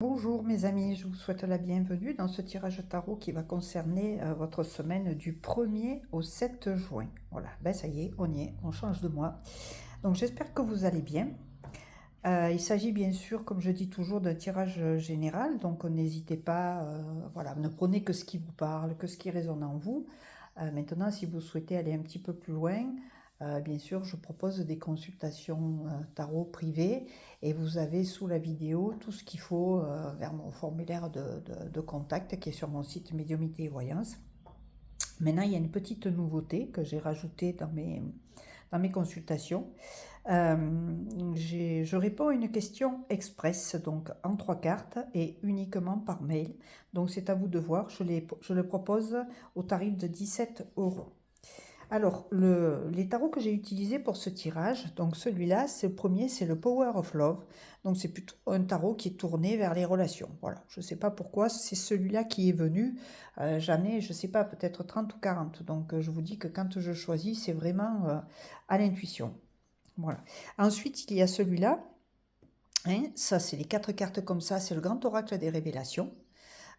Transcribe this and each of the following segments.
Bonjour mes amis, je vous souhaite la bienvenue dans ce tirage tarot qui va concerner votre semaine du 1er au 7 juin. Voilà, ben ça y est, on change de mois. Donc j'espère que vous allez bien. Il s'agit bien sûr, comme je dis toujours, d'un tirage général, donc n'hésitez pas, voilà, ne prenez que ce qui vous parle, que ce qui résonne en vous. Maintenant, si vous souhaitez aller un petit peu plus loin, bien sûr, je propose des consultations tarot privées et vous avez sous la vidéo tout ce qu'il faut vers mon formulaire de contact qui est sur mon site Médiumnité et Voyance. Maintenant, il y a une petite nouveauté que j'ai rajoutée dans mes consultations. Je réponds à une question express, donc en 3 cartes et uniquement par mail. Donc c'est à vous de voir, je le propose au tarif de 17 euros. Alors, les tarots que j'ai utilisés pour ce tirage, donc celui-là, c'est le premier, c'est le Power of Love. Donc c'est plutôt un tarot qui est tourné vers les relations. Voilà, je ne sais pas pourquoi, c'est celui-là qui est venu. J'en ai, je ne sais pas, peut-être 30 ou 40. Donc je vous dis que quand je choisis, c'est vraiment à l'intuition. Voilà. Ensuite, il y a celui-là. Hein, ça, c'est les 4 cartes comme ça, c'est le grand oracle des révélations.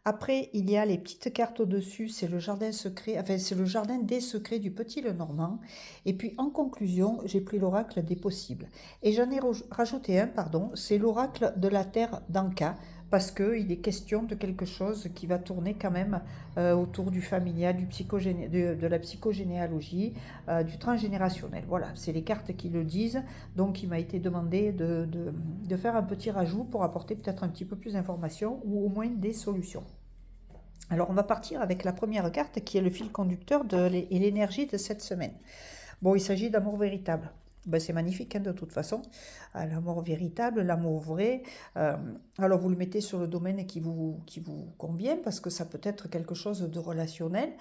Après, il y a les petites cartes au-dessus, c'est le jardin secret, enfin c'est le jardin des secrets du Petit Lenormand. Et puis en conclusion, j'ai pris l'oracle des possibles. Et j'en ai rajouté un, pardon, c'est l'oracle de la terre d'Anka, parce qu'il est question de quelque chose qui va tourner quand même autour du familial, de la psychogénéalogie, du transgénérationnel. Voilà, c'est les cartes qui le disent. Donc il m'a été demandé de faire un petit rajout pour apporter peut-être un petit peu plus d'informations ou au moins des solutions. Alors on va partir avec la première carte qui est le fil conducteur et l'énergie de cette semaine. Bon, il s'agit d'amour véritable. Ben, c'est magnifique hein, de toute façon. L'amour véritable, l'amour vrai. Alors vous le mettez sur le domaine qui vous convient parce que ça peut être quelque chose de relationnel,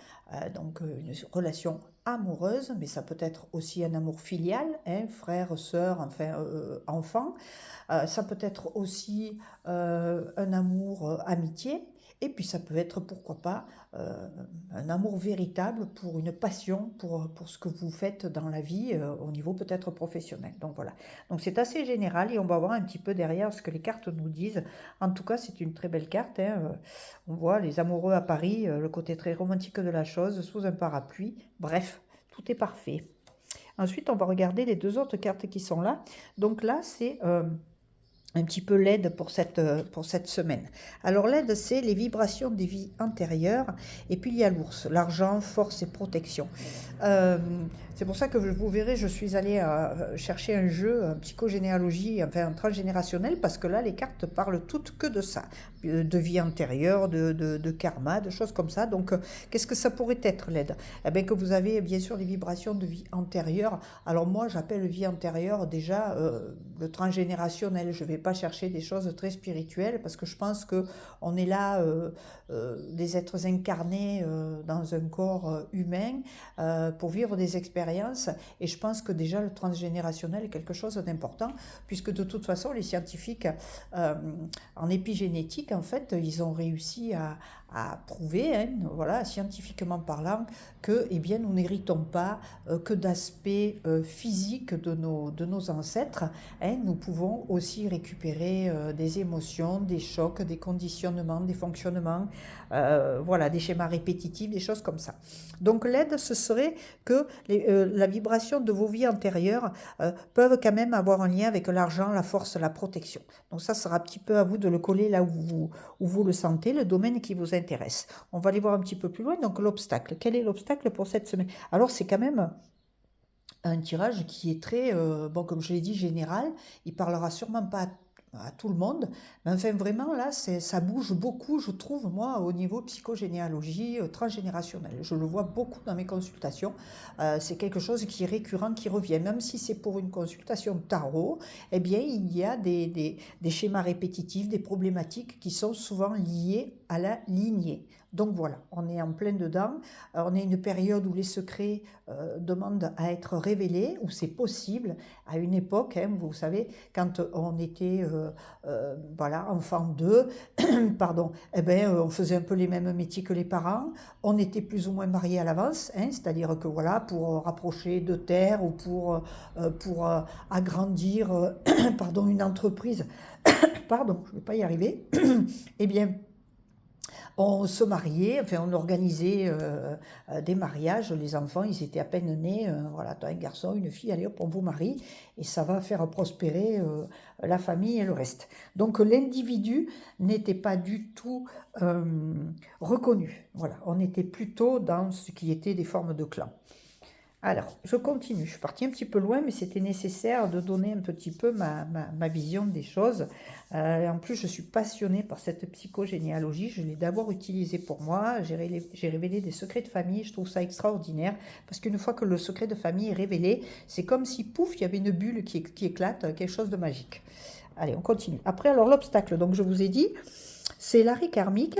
donc une relation amoureuse, mais ça peut être aussi un amour filial, hein, frère, sœur, enfin enfant. Ça peut être aussi un amour amitié. Et puis ça peut être, pourquoi pas, un amour véritable pour une passion, pour ce que vous faites dans la vie, au niveau peut-être professionnel. Donc voilà. Donc c'est assez général et on va voir un petit peu derrière ce que les cartes nous disent. En tout cas, c'est une très belle carte. Hein. On voit les amoureux à Paris, le côté très romantique de la chose, sous un parapluie. Bref, tout est parfait. Ensuite, on va regarder les 2 autres cartes qui sont là. Donc là, c'est un petit peu l'aide pour cette semaine. Alors l'aide, c'est les vibrations des vies antérieures. Et puis il y a l'ours, l'argent, force et protection. C'est pour ça que vous verrez, je suis allée chercher un jeu, un psychogénéalogie, enfin un transgénérationnel, parce que là, les cartes parlent toutes que de ça. De vie antérieure, de karma, de choses comme ça. Donc, qu'est-ce que ça pourrait être l'aide? Eh bien, que vous avez bien sûr des vibrations de vie antérieure. Alors moi, j'appelle vie antérieure déjà le transgénérationnel. Je ne vais pas chercher des choses très spirituelles parce que je pense qu'on est là des êtres incarnés dans un corps humain pour vivre des expériences. Et je pense que déjà le transgénérationnel est quelque chose d'important puisque de toute façon, les scientifiques en épigénétique, en fait, ils ont réussi à prouver, hein, voilà, scientifiquement parlant, que eh bien, nous n'héritons pas que d'aspects physiques de nos ancêtres. Hein, nous pouvons aussi récupérer des émotions, des chocs, des conditionnements, des fonctionnements, voilà, des schémas répétitifs, des choses comme ça. Donc l'aide, ce serait que la vibration de vos vies antérieures peuvent quand même avoir un lien avec l'argent, la force, la protection. Donc ça sera un petit peu à vous de le coller là où vous le sentez, le domaine qui vous intéresse. On va aller voir un petit peu plus loin. Donc l'obstacle. Quel est l'obstacle pour cette semaine? Alors c'est quand même un tirage qui est très, bon, comme je l'ai dit, général. Il parlera sûrement pas à tout le monde, mais enfin vraiment là, ça bouge beaucoup, je trouve, moi, au niveau psychogénéalogie transgénérationnelle. Je le vois beaucoup dans mes consultations. C'est quelque chose qui est récurrent, qui revient. Même si c'est pour une consultation tarot, eh bien, il y a des schémas répétitifs, des problématiques qui sont souvent liées à la lignée. Donc voilà, on est en plein dedans. On est une période où les secrets demandent à être révélés, où c'est possible. À une époque, hein, vous savez, quand on était voilà, enfant d'eux, pardon, eh ben, on faisait un peu les mêmes métiers que les parents. On était plus ou moins mariés à l'avance, hein, c'est-à-dire que voilà, pour rapprocher de terre ou pour agrandir pardon, une entreprise, pardon, je ne vais pas y arriver, eh bien, on se mariait, enfin on organisait des mariages, les enfants ils étaient à peine nés, voilà, tu as un garçon, une fille, allez hop on vous marie, et ça va faire prospérer la famille et le reste. Donc l'individu n'était pas du tout euh, reconnu, voilà, on était plutôt dans ce qui était des formes de clans. Alors, je continue. Je suis partie un petit peu loin, mais c'était nécessaire de donner un petit peu ma vision des choses. En plus, je suis passionnée par cette psychogénéalogie. Je l'ai d'abord utilisée pour moi. J'ai révélé des secrets de famille. Je trouve ça extraordinaire parce qu'une fois que le secret de famille est révélé, c'est comme si, pouf, il y avait une bulle qui éclate, quelque chose de magique. Allez, on continue. Après, alors l'obstacle, donc je vous ai dit, c'est l'arrêt karmique.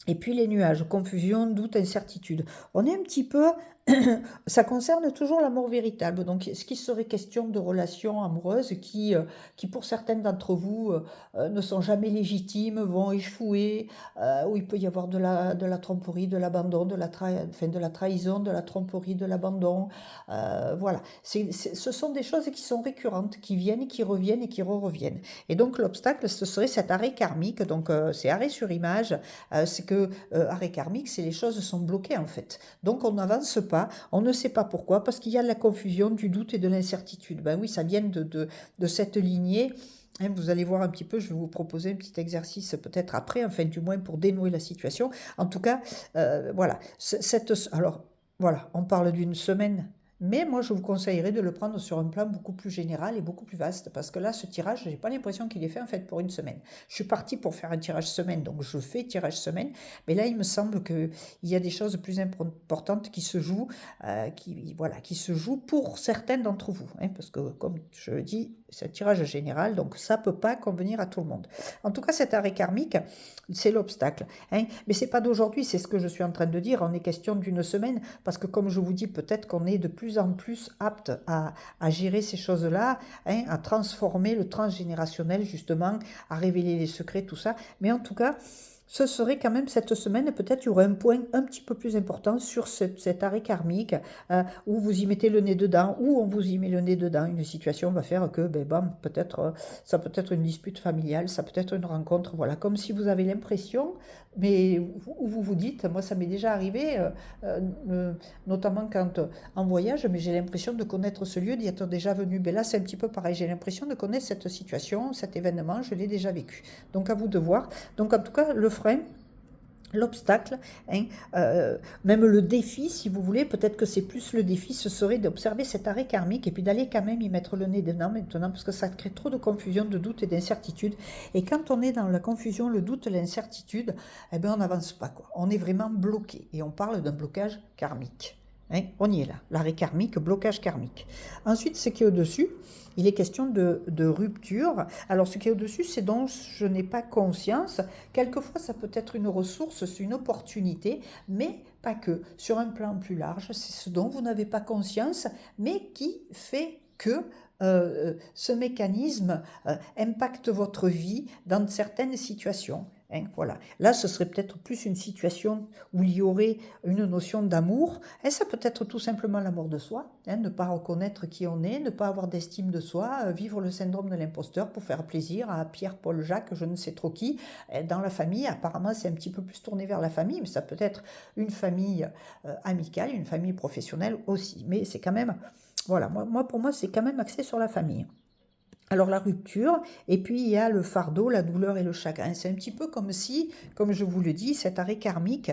Et puis les nuages, confusion, doute, incertitude. On est un petit peu, ça concerne toujours l'amour véritable. Donc, ce qui serait question de relations amoureuses qui pour certaines d'entre vous, ne sont jamais légitimes, vont échouer, où il peut y avoir de la tromperie, de l'abandon, enfin, de la trahison, de la tromperie, de l'abandon. Voilà. Ce sont des choses qui sont récurrentes, qui viennent, qui reviennent et qui reviennent. Et donc, l'obstacle, ce serait cet arrêt karmique. Donc, c'est arrêt sur image. C'est que arrêt karmique, c'est les choses sont bloquées en fait. Donc on n'avance pas, on ne sait pas pourquoi, parce qu'il y a de la confusion, du doute et de l'incertitude. Ben oui, ça vient de cette lignée. Hein, vous allez voir un petit peu, je vais vous proposer un petit exercice peut-être après, enfin du moins pour dénouer la situation. En tout cas, voilà. Alors, voilà, on parle d'une semaine. Mais moi, je vous conseillerais de le prendre sur un plan beaucoup plus général et beaucoup plus vaste, parce que là, ce tirage, je n'ai pas l'impression qu'il est fait en fait pour une semaine. Je suis partie pour faire un tirage semaine, donc je fais tirage semaine, mais là, il me semble qu'il y a des choses plus importantes qui se jouent, voilà, qui se jouent pour certains d'entre vous, hein, parce que, comme je le dis, c'est un tirage général, donc ça ne peut pas convenir à tout le monde. En tout cas, cet arrêt karmique, c'est l'obstacle. Hein, mais ce n'est pas d'aujourd'hui, c'est ce que je suis en train de dire, on est question d'une semaine, parce que comme je vous dis, peut-être qu'on est de plus en plus apte à gérer ces choses-là, hein, à transformer le transgénérationnel justement, à révéler les secrets, tout ça. Mais en tout cas, ce serait quand même cette semaine, peut-être il y aurait un point un petit peu plus important sur cet arrêt karmique, où vous y mettez le nez dedans, où on vous y met le nez dedans. Une situation va faire que, ben, bon, peut-être, ça peut être une dispute familiale, ça peut être une rencontre, voilà, comme si vous avez l'impression, mais où vous vous dites, moi ça m'est déjà arrivé, notamment quand en voyage, mais j'ai l'impression de connaître ce lieu, d'y être déjà venu. Ben là, c'est un petit peu pareil, j'ai l'impression de connaître cette situation, cet événement, je l'ai déjà vécu. Donc à vous de voir. Donc en tout cas, le frein, l'obstacle, hein, même le défi, si vous voulez, peut-être que c'est plus le défi, ce serait d'observer cet arrêt karmique et puis d'aller quand même y mettre le nez dedans maintenant, parce que ça crée trop de confusion, de doute et d'incertitude. Et quand on est dans la confusion, le doute, l'incertitude, eh bien on n'avance pas, quoi. On est vraiment bloqué et on parle d'un blocage karmique. Hein, on y est là, l'arrêt karmique, blocage karmique. Ensuite, ce qui est au-dessus, il est question de rupture. Alors, ce qui est au-dessus, c'est dont je n'ai pas conscience. Quelquefois, ça peut être une ressource, c'est une opportunité, mais pas que. Sur un plan plus large, c'est ce dont vous n'avez pas conscience, mais qui fait que ce mécanisme impacte votre vie dans certaines situations. Hein, voilà. Là, ce serait peut-être plus une situation où il y aurait une notion d'amour. Et ça peut être tout simplement l'amour de soi, hein, ne pas reconnaître qui on est, ne pas avoir d'estime de soi, vivre le syndrome de l'imposteur pour faire plaisir à Pierre, Paul, Jacques, je ne sais trop qui. Dans la famille, apparemment, c'est un petit peu plus tourné vers la famille, mais ça peut être une famille amicale, une famille professionnelle aussi. Mais c'est quand même, voilà, pour moi, c'est quand même axé sur la famille. Alors la rupture, et puis il y a le fardeau, la douleur et le chagrin. C'est un petit peu comme si, comme je vous le dis, cet arrêt karmique,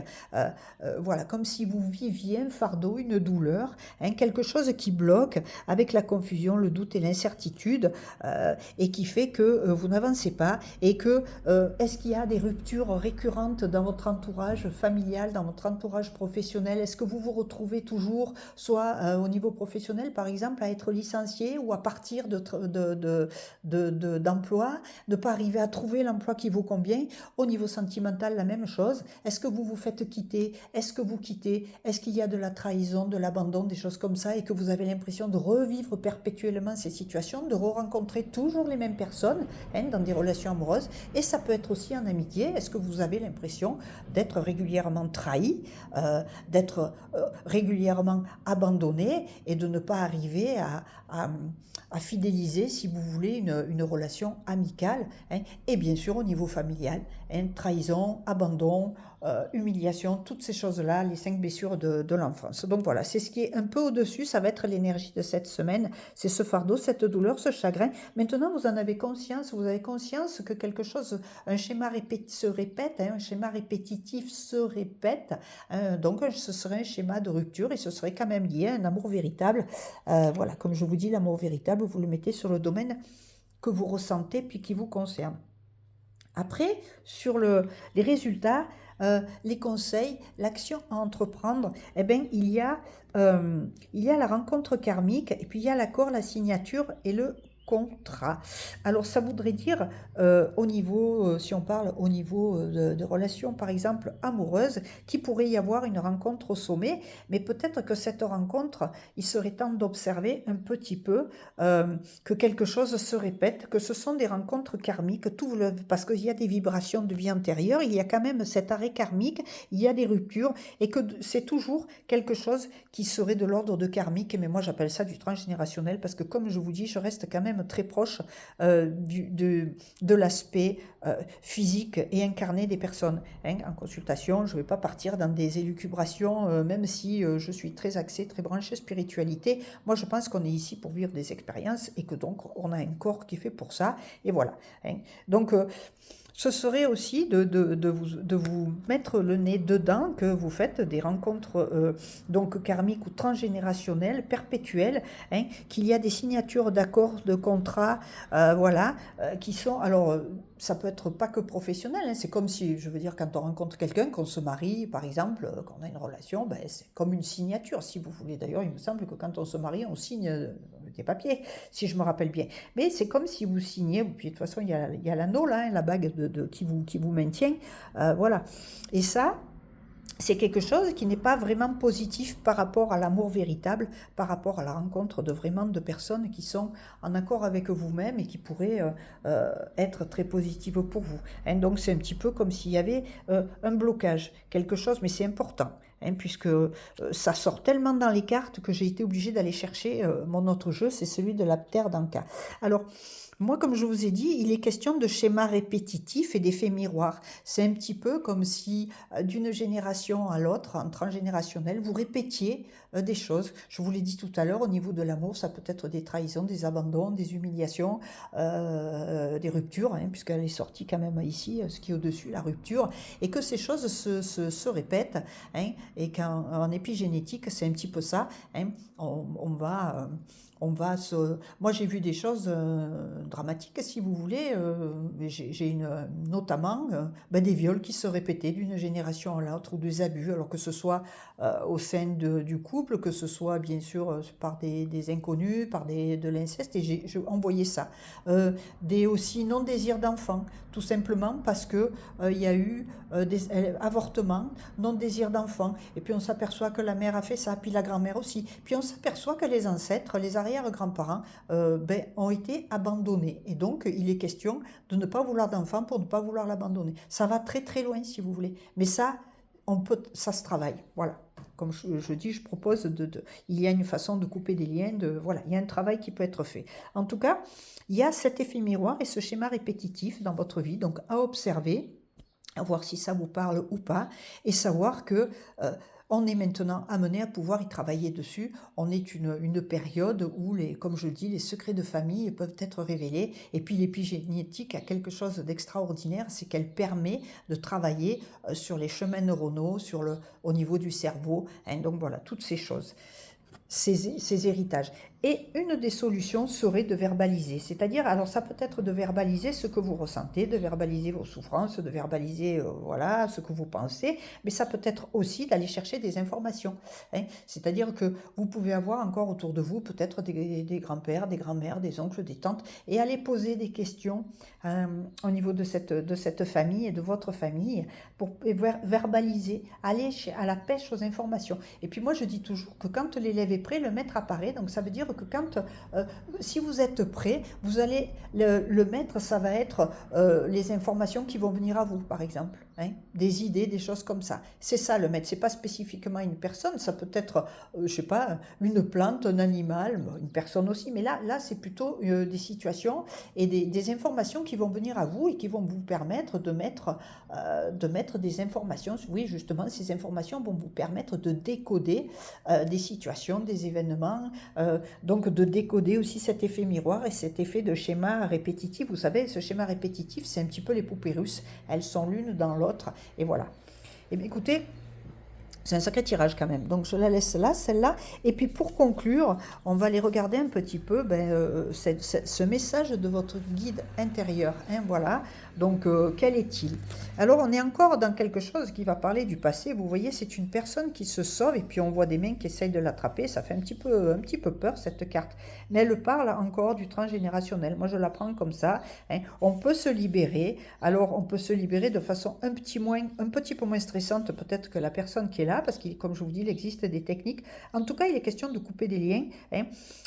voilà, comme si vous viviez un fardeau, une douleur, hein, quelque chose qui bloque avec la confusion, le doute et l'incertitude, et qui fait que vous n'avancez pas, et que est-ce qu'il y a des ruptures récurrentes dans votre entourage familial, dans votre entourage professionnel? Est-ce que vous vous retrouvez toujours, soit au niveau professionnel par exemple, à être licencié ou à partir d'emploi, ne pas arriver à trouver l'emploi qui vous convient? Au niveau sentimental, la même chose. Est-ce que vous vous faites quitter? Est-ce que vous quittez? Est-ce qu'il y a de la trahison, de l'abandon, des choses comme ça, et que vous avez l'impression de revivre perpétuellement ces situations, de re-rencontrer toujours les mêmes personnes, hein, dans des relations amoureuses? Et ça peut être aussi en amitié. Est-ce que vous avez l'impression d'être régulièrement trahi, d'être régulièrement abandonné, et de ne pas arriver à fidéliser, si vous voulez une relation amicale, hein, et bien sûr au niveau familial, hein, trahison, abandon, humiliation, toutes ces choses-là, les 5 blessures de l'enfance. Donc voilà, c'est ce qui est un peu au-dessus, ça va être l'énergie de cette semaine, c'est ce fardeau, cette douleur, ce chagrin. Maintenant, vous en avez conscience, vous avez conscience que quelque chose, un schéma se répète, hein, un schéma répétitif se répète, hein, donc ce serait un schéma de rupture et ce serait quand même lié à un amour véritable. Voilà, comme je vous dis, l'amour véritable, vous le mettez sur le domaine que vous ressentez puis qui vous concerne. Après, sur les résultats, les conseils, l'action à entreprendre, eh bien, il y a la rencontre karmique et puis il y a l'accord, la signature et le contrat. Alors, ça voudrait dire, au niveau, si on parle au niveau de relations, par exemple, amoureuses, qu'il pourrait y avoir une rencontre au sommet, mais peut-être que cette rencontre, il serait temps d'observer un petit peu que quelque chose se répète, que ce sont des rencontres karmiques, parce qu'il y a des vibrations de vie antérieure, il y a quand même cet arrêt karmique, il y a des ruptures, et que c'est toujours quelque chose qui serait de l'ordre de karmique, mais moi j'appelle ça du transgénérationnel, parce que comme je vous dis, je reste quand même très proche de l'aspect physique et incarné des personnes. Hein. En consultation, je ne vais pas partir dans des élucubrations, même si je suis très axée, très branchée spiritualité. Moi, je pense qu'on est ici pour vivre des expériences et que donc on a un corps qui est fait pour ça. Et voilà. Hein. Donc, ce serait aussi de vous mettre le nez dedans, que vous faites des rencontres donc karmiques ou transgénérationnelles, perpétuelles, hein, qu'il y a des signatures d'accords, de contrats, voilà, qui sont, alors, ça peut être pas que professionnel, hein, c'est comme si, je veux dire, quand on rencontre quelqu'un, qu'on se marie, par exemple, qu'on a une relation, ben, c'est comme une signature, si vous voulez. D'ailleurs, il me semble que quand on se marie, on signe des papiers, si je me rappelle bien. Mais c'est comme si vous signez, puis de toute façon, il y a l'anneau, là, hein, la bague qui vous maintient, voilà. Et ça, c'est quelque chose qui n'est pas vraiment positif par rapport à l'amour véritable, par rapport à la rencontre de personnes qui sont en accord avec vous-même et qui pourraient être très positives pour vous. Hein, donc c'est un petit peu comme s'il y avait un blocage, quelque chose, mais c'est important. Hein, puisque ça sort tellement dans les cartes que j'ai été obligée d'aller chercher mon autre jeu, c'est celui de la Terre d'Anka. Alors, moi, comme je vous ai dit, il est question de schémas répétitifs et d'effets miroirs. C'est un petit peu comme si, d'une génération à l'autre, en transgénérationnel, vous répétiez des choses. Je vous l'ai dit tout à l'heure, au niveau de l'amour, ça peut être des trahisons, des abandons, des humiliations, des ruptures, hein, puisqu'elle est sortie quand même ici, ce qui est au-dessus, la rupture, et que ces choses se répètent, hein, et qu'en épigénétique, c'est un petit peu ça, hein, on va se... Moi, j'ai vu des choses dramatiques, si vous voulez. J'ai notamment des viols qui se répétaient d'une génération à l'autre, ou des abus, alors que ce soit au sein du couple, que ce soit bien sûr par des inconnus, par de l'inceste, et j'ai envoyé ça. Des aussi non-désir d'enfant, tout simplement parce que il y a eu des avortements, non-désir d'enfant, et puis on s'aperçoit que la mère a fait ça, puis la grand-mère aussi, puis on s'aperçoit que les ancêtres, les arrière-grands-parents ont été abandonnés, et donc il est question de ne pas vouloir d'enfant pour ne pas vouloir l'abandonner. Ça va très très loin, si vous voulez, mais ça, ça se travaille, voilà. Comme je dis, je propose il y a une façon de couper des liens, voilà, il y a un travail qui peut être fait. En tout cas, il y a cet effet miroir et ce schéma répétitif dans votre vie, donc à observer, à voir si ça vous parle ou pas, et savoir que on est maintenant amené à pouvoir y travailler dessus. On est une période où, comme je dis, les secrets de famille peuvent être révélés. Et puis l'épigénétique a quelque chose d'extraordinaire, c'est qu'elle permet de travailler sur les chemins neuronaux, au niveau du cerveau. Hein, donc voilà, toutes ces choses. Ces héritages. Et une des solutions serait de verbaliser. C'est-à-dire, alors ça peut être de verbaliser ce que vous ressentez, de verbaliser vos souffrances, de verbaliser voilà, ce que vous pensez, mais ça peut être aussi d'aller chercher des informations. Hein. C'est-à-dire que vous pouvez avoir encore autour de vous peut-être des grands-pères, des grands-mères, des oncles, des tantes, et aller poser des questions au niveau de cette famille et de votre famille pour verbaliser, aller à la pêche aux informations. Et puis moi je dis toujours que quand l'élève est prêt, le maître apparaît. Donc ça veut dire que si vous êtes prêt, vous allez, le maître, ça va être les informations qui vont venir à vous, par exemple. Hein, des idées, des choses comme ça. C'est ça le maître. C'est pas spécifiquement une personne, ça peut être, je sais pas, une plante, un animal, une personne aussi. Mais là c'est plutôt des situations et des informations qui vont venir à vous et qui vont vous permettre de mettre des informations. Oui, justement, ces informations vont vous permettre de décoder des situations, des événements, donc de décoder aussi cet effet miroir et cet effet de schéma répétitif. Vous savez, ce schéma répétitif, c'est un petit peu les poupées russes. Elles sont l'une dans l'autre, et voilà. Et bien écoutez, c'est un sacré tirage quand même. Donc je la laisse là, celle-là. Et puis pour conclure, on va aller regarder un petit peu ce message de votre guide intérieur. Hein, voilà. Donc quel est-il? Alors on est encore dans quelque chose qui va parler du passé. Vous voyez, c'est une personne qui se sauve et puis on voit des mains qui essayent de l'attraper. Ça fait un petit peu peur cette carte. Mais elle parle encore du transgénérationnel. Moi je la prends comme ça. Hein. On peut se libérer. Alors on peut se libérer de façon un petit peu moins stressante peut-être que la personne qui est là, parce que comme je vous dis, il existe des techniques. En tout cas, il est question de couper des liens, hein,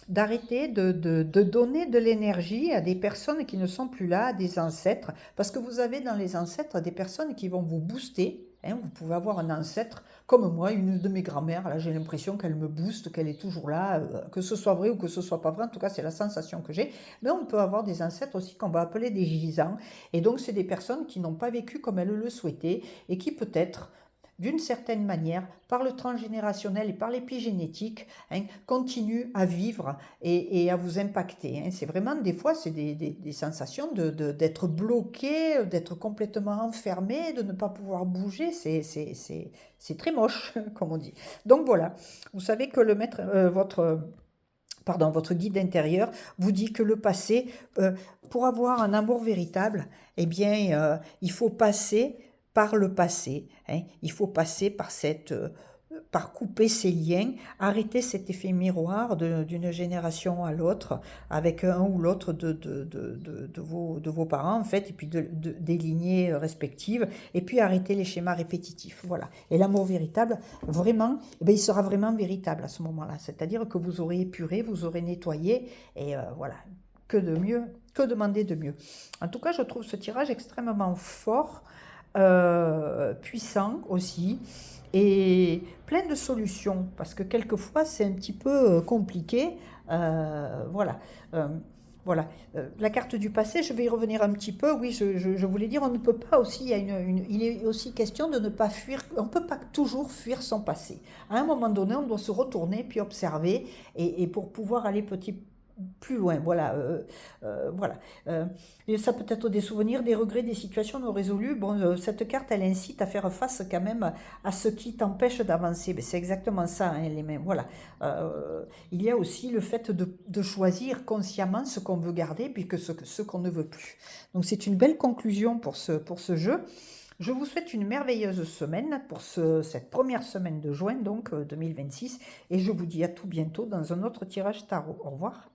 d'arrêter de donner de l'énergie à des personnes qui ne sont plus là, à des ancêtres, parce que vous avez dans les ancêtres des personnes qui vont vous booster. Hein, vous pouvez avoir un ancêtre, comme moi, une de mes grand-mères, là j'ai l'impression qu'elle me booste, qu'elle est toujours là, que ce soit vrai ou que ce soit pas vrai, en tout cas c'est la sensation que j'ai. Mais on peut avoir des ancêtres aussi qu'on va appeler des gisants, et donc c'est des personnes qui n'ont pas vécu comme elles le souhaitaient, et qui peut-être d'une certaine manière, par le transgénérationnel et par l'épigénétique, hein, continuent à vivre et à vous impacter. Hein. C'est vraiment, des fois, c'est des sensations d'être bloqué, d'être complètement enfermé, de ne pas pouvoir bouger. C'est très moche, comme on dit. Donc voilà, vous savez que le maître, votre guide intérieur vous dit que le passé, pour avoir un amour véritable, eh bien, il faut passer par le passé. Hein. Il faut passer par couper ces liens, arrêter cet effet miroir d'une génération à l'autre, avec un ou l'autre de vos parents, en fait, et puis des lignées respectives, et puis arrêter les schémas répétitifs. Voilà. Et l'amour véritable, vraiment, eh bien, il sera vraiment véritable à ce moment-là. C'est-à-dire que vous aurez épuré, vous aurez nettoyé, et voilà. Que de mieux, que demander de mieux. En tout cas, je trouve ce tirage extrêmement fort, puissant aussi, et plein de solutions, parce que quelquefois c'est un petit peu compliqué. Voilà. Voilà. La carte du passé, je vais y revenir un petit peu. Oui, je voulais dire, on ne peut pas aussi, il est aussi question de ne pas fuir, on ne peut pas toujours fuir son passé. À un moment donné, on doit se retourner, puis observer, et pour pouvoir aller plus loin, voilà, voilà. Et ça peut être des souvenirs, des regrets, des situations non résolues. Bon, cette carte, elle incite à faire face quand même à ce qui t'empêche d'avancer. C'est exactement ça, hein, les mains. Voilà. Il y a aussi le fait de choisir consciemment ce qu'on veut garder, puis que ce qu'on ne veut plus. Donc c'est une belle conclusion pour ce jeu. Je vous souhaite une merveilleuse semaine pour cette première semaine de juin, donc 2026, et je vous dis à tout bientôt dans un autre tirage tarot. Au revoir.